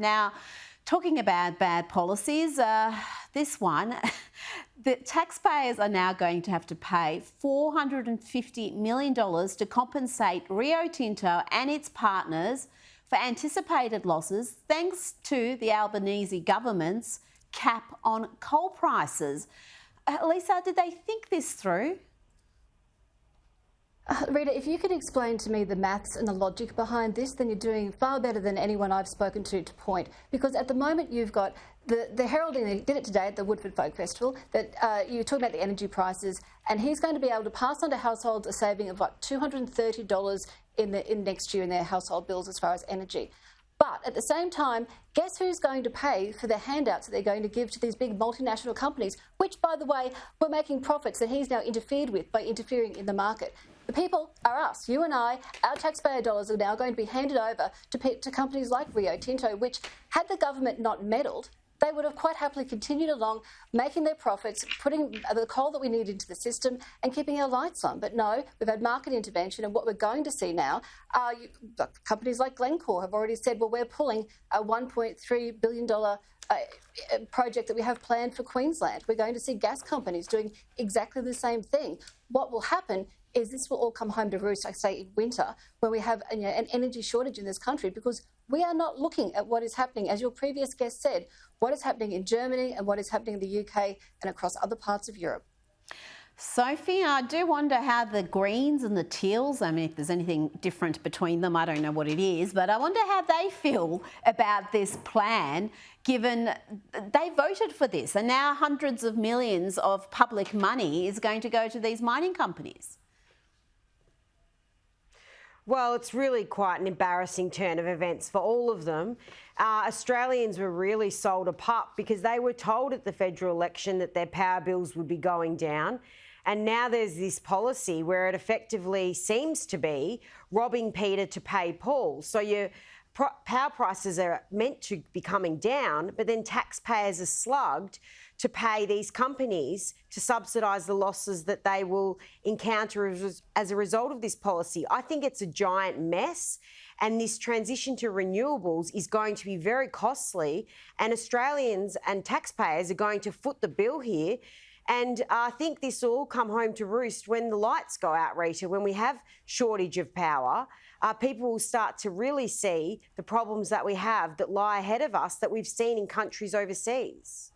Now, talking about bad policies, this one, the taxpayers are now going to have to pay $450 million to compensate Rio Tinto and its partners for anticipated losses thanks to the Albanese government's cap on coal prices. Leisa, did they think this through? Rita, if you could explain to me the maths and the logic behind this, then you're doing far better than anyone I've spoken to point. Because at the moment you've got the heralding, they did it today at the Woodford Folk Festival, that you're talking about the energy prices, and he's going to be able to pass on to households a saving of like $230 in next year in their household bills as far as energy. But at the same time, guess who's going to pay for the handouts that they're going to give to these big multinational companies, which, by the way, were making profits that he's now interfered with by interfering in the market? The people are us, you and I. Our taxpayer dollars are now going to be handed over to companies like Rio Tinto, which, had the government not meddled, they would have quite happily continued along, making their profits, putting the coal that we need into the system and keeping our lights on. But no, we've had market intervention, and what we're going to see now are companies like Glencore have already said, well, we're pulling a $1.3 billion project that we have planned for Queensland. We're going to see gas companies doing exactly the same thing. What will happen is this will all come home to roost, I say, in winter, when we have an energy shortage in this country, because we are not looking at what is happening, as your previous guest said, what is happening in Germany and what is happening in the UK and across other parts of Europe. Sophie, I do wonder how the Greens and the Teals, I mean, if there's anything different between them, I don't know what it is, but I wonder how they feel about this plan, given they voted for this and now hundreds of millions of public money is going to go to these mining companies. Well, it's really quite an embarrassing turn of events for all of them. Australians were really sold a pup because they were told at the federal election that their power bills would be going down. And now there's this policy where it effectively seems to be robbing Peter to pay Paul. So your power prices are meant to be coming down, but then taxpayers are slugged to pay these companies to subsidise the losses that they will encounter as a result of this policy. I think it's a giant mess, and this transition to renewables is going to be very costly, and Australians and taxpayers are going to foot the bill here. And I think this will all come home to roost when the lights go out, Rita, when we have shortage of power. People will start to really see the problems that we have that lie ahead of us that we've seen in countries overseas.